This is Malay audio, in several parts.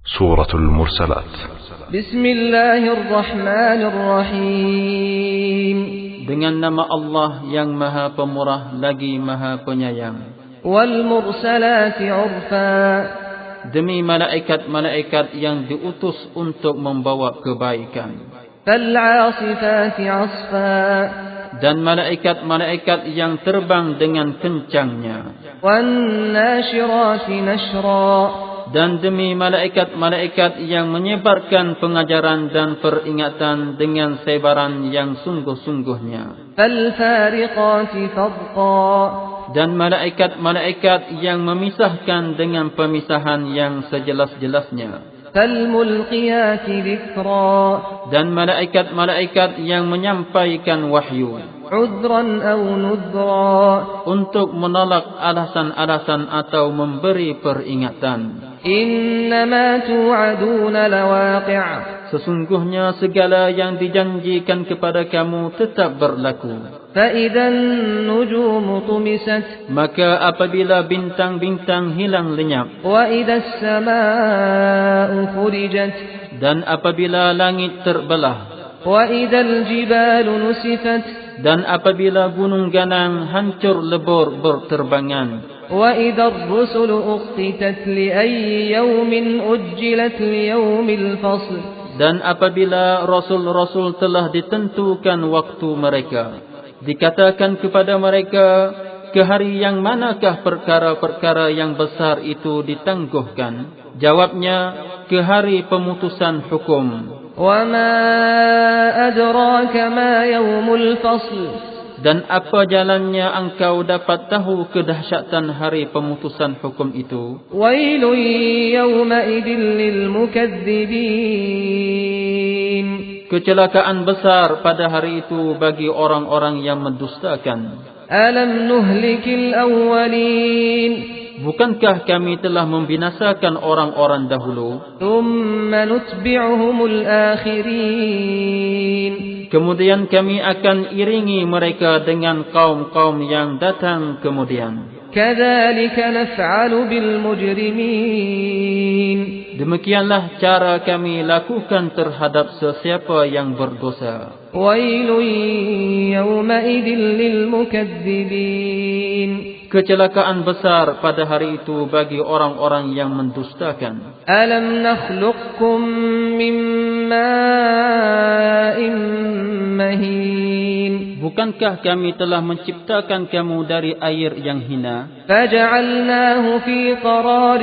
سورة المرسلات. بسم الله الرحمن الرحيم. Dengan nama Allah yang Maha Pemurah lagi Maha Penyayang. والمرسلات عرفا. Demi malaikat-malaikat yang diutus untuk membawa kebaikan. فالعاصفات عصفا. Dan malaikat-malaikat yang terbang dengan kencangnya. والناشرات نشرا. Dan demi malaikat-malaikat yang menyebarkan pengajaran dan peringatan dengan sebaran yang sungguh-sungguhnya. فالفارقات فرقا. Dan malaikat-malaikat yang memisahkan dengan pemisahan yang sejelas-jelasnya. فالملقيات ذكرا. Dan malaikat-malaikat yang menyampaikan wahyu. عذرا أو نذرا. Untuk menolak alasan-alasan atau memberi peringatan. إنما توعدون لواقع. Sesungguhnya segala yang dijanjikan kepada kamu tetap berlaku. فإذا النجوم طمست. Maka apabila bintang-bintang hilang lenyap. وإذا السماء فرجت. Dan apabila langit terbelah. وإذا الجبال نسفت. Dan apabila gunung ganang hancur lebur berterbangan. وإذا الرسل أقتت لأي يوم أجلت ليوم الفصل. Dan apabila rasul-rasul telah ditentukan waktu mereka, dikatakan kepada mereka, ke hari yang manakah perkara-perkara yang besar itu ditangguhkan? Jawabnya, ke hari pemutusan hukum. وما أدراك ما يوم الفصل. Dan apa jalannya engkau dapat tahu kedahsyatan hari pemutusan hukum itu? ويل يومئذ للمكذبين. Kecelakaan besar pada hari itu bagi orang-orang yang mendustakan. ألم نهلك الأولين. Bukankah kami telah membinasakan orang-orang dahulu? ثم نتبعهم الآخرين. Kemudian kami akan iringi mereka dengan kaum-kaum yang datang kemudian. كذلك نفعل بالمجرمين. Demikianlah cara kami lakukan terhadap sesiapa yang berdosa. ويل يومئذ للمكذبين. Kecelakaan besar pada hari itu bagi orang-orang yang mendustakan. ألم نخلقكم من ماء مهين. Bukankah kami telah menciptakan kamu dari air yang hina? فجعلناه في قرار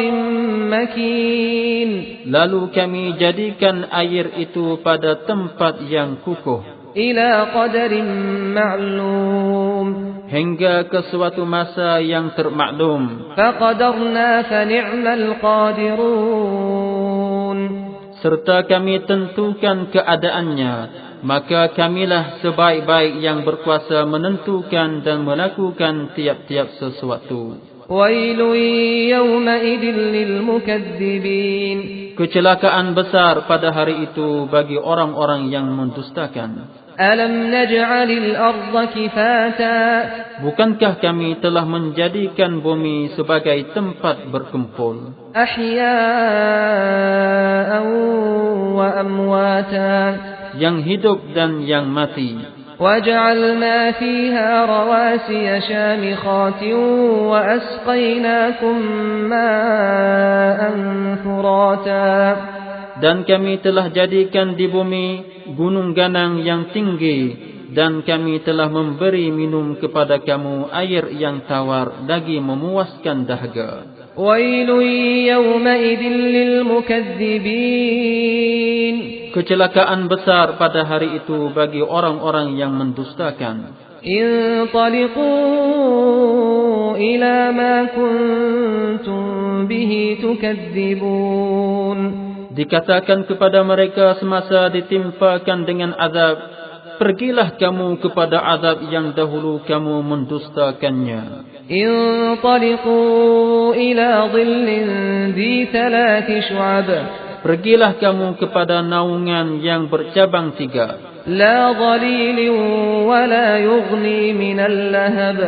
مكين. Lalu kami jadikan air itu pada tempat yang kukuh. إلى قدر معلوم. Hingga ke suatu masa yang termaklum. فقدرنا فنعم القادرون. Serta kami tentukan keadaannya, maka kamilah sebaik-baik yang berkuasa menentukan dan melakukan tiap-tiap sesuatu. ويل يومئذ للمكذبين. Kecelakaan besar pada hari itu bagi orang-orang yang mendustakan. ألم نجعل الأرض كفاتا. Bukankah kami telah menjadikan bumi sebagai tempat berkumpul? أحياء وأمواتا. Yang hidup dan yang mati. وجعلنا فيها رواسي شامخات وأسقيناكم ماء فراتا. Dan kami telah jadikan di bumi gunung ganang yang tinggi, dan kami telah memberi minum kepada kamu air yang tawar lagi memuaskan dahaga. ويل يومئذ للمكذبين. Kecelakaan besar pada hari itu bagi orang-orang yang mendustakan. انطلقوا إلى ما كنتم به تكذبون. Dikatakan kepada mereka semasa ditimpakan dengan azab, pergilah kamu kepada azab yang dahulu kamu mendustakannya. انطلقوا إلى ظل ذي 3 شعب. Pergilah kamu kepada naungan yang bercabang 3. لا ظليل ولا يغني من اللهب.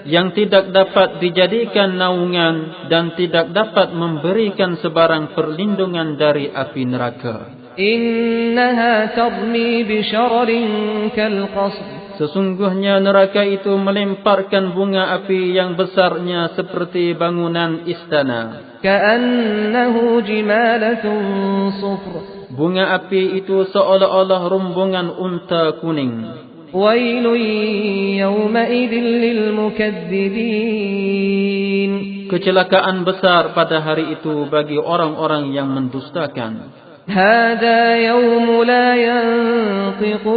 yang tidak dapat dijadikan naungan dan tidak dapat memberikan sebarang perlindungan dari api neraka. Innaha tarmi bisyararin kalqasr. Sesungguhnya neraka itu melemparkan bunga api yang besarnya seperti bangunan istana. Ka'annahu jimalatun sufr. Bunga api itu seolah-olah rombongan unta kuning. Wailun yawma'idin lilmukaththibin. Kecelakaan besar pada hari itu bagi orang-orang yang mendustakan. Hada yawmu la yantiqun.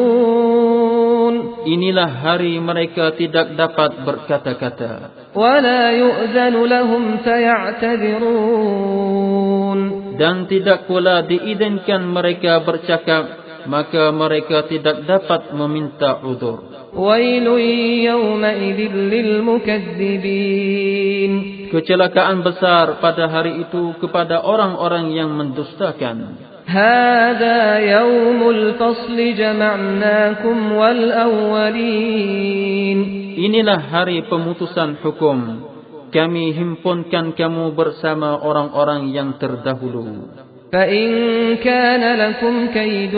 Inilah hari mereka tidak dapat berkata-kata. Wa la yu'zanu lahum faya'tadhirun. Dan tidak pula diizinkan mereka bercakap, maka mereka tidak dapat meminta uzur. Wailun yawma'idin lilmukaththibin. Kecelakaan besar pada hari itu kepada orang-orang yang mendustakan. Hada yawmul fasli jama'nakum wal awwalin. Inilah hari pemutusan hukum. Kami himpunkan kamu bersama orang-orang yang terdahulu. فَإِنْ كَانَ لَكُمْ كَيْدٌ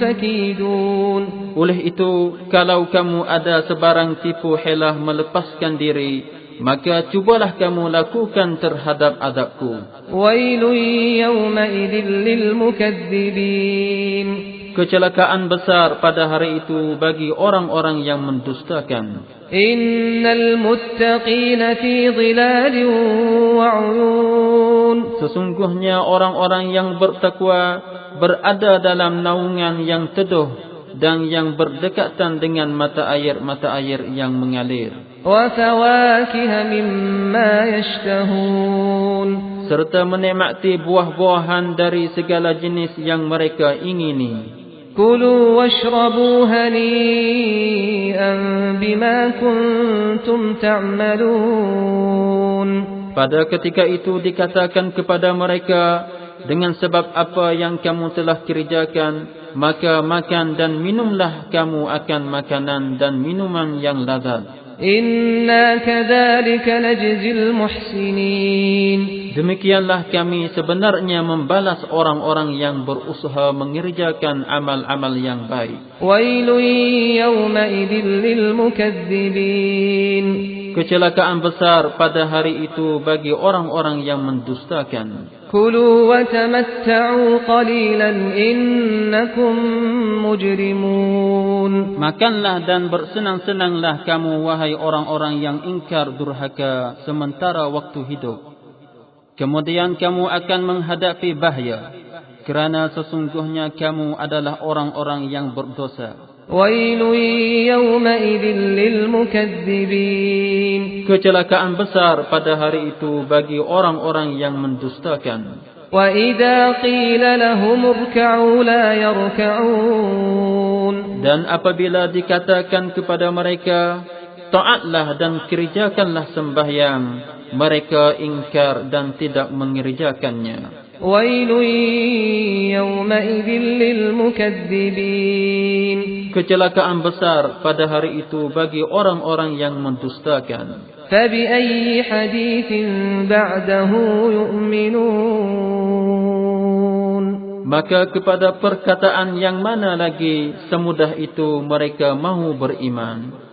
فَكِيدُونَ. Oleh itu, kalau kamu ada sebarang tipu helah melepaskan diri, maka cubalah kamu lakukan terhadap azabku. وَيْلٌ يَوْمَئِذٍ لِلْمُكَذِّبِينَ. Kecelakaan besar pada hari itu bagi orang-orang yang mendustakan. Innal muttaqina fi dhilalin wa 'uyun. Sesungguhnya orang-orang yang bertakwa berada dalam naungan yang teduh dan yang berdekatan dengan mata air yang mengalir. Wa fawakiha mimma yashtahun. Serta menikmati buah-buahan dari segala jenis yang mereka ingini. Kulu washrabu hani'an bima kuntum ta'malun. Pada ketika itu dikatakan kepada mereka, dengan sebab apa yang kamu telah kerjakan, maka makan dan minumlah kamu akan makanan dan minuman yang lazat. Inna kadzalika najzil muhsinin. Demikianlah kami sebenarnya membalas orang-orang yang berusaha mengerjakan amal-amal yang baik. Wailun yawma'idin lilmukaththibin. Kecelakaan besar pada hari itu bagi orang-orang yang mendustakan. Kulu wa tamatta'u qalilan innakum mujrimun. Makanlah dan bersenang-senanglah kamu wahai orang-orang yang ingkar durhaka sementara waktu hidup. Kemudian kamu akan menghadapi bahaya, kerana sesungguhnya kamu adalah orang-orang yang berdosa. Wailun yawma'idin lilmukaththibin. Kecelakaan besar pada hari itu bagi orang-orang yang mendustakan. Wa idza qila lahum irka'u la yarka'un. Dan apabila dikatakan kepada mereka, taatlah dan kerjakanlah sembahyang, mereka ingkar dan tidak mengerjakannya. Wailun yawma'idin lilmukaththibin. Kecelakaan besar pada hari itu bagi orang-orang yang mendustakan. Fabi'ayyi hadithin ba'dahu yu'minun. Maka kepada perkataan yang mana lagi semudah itu mereka mahu beriman.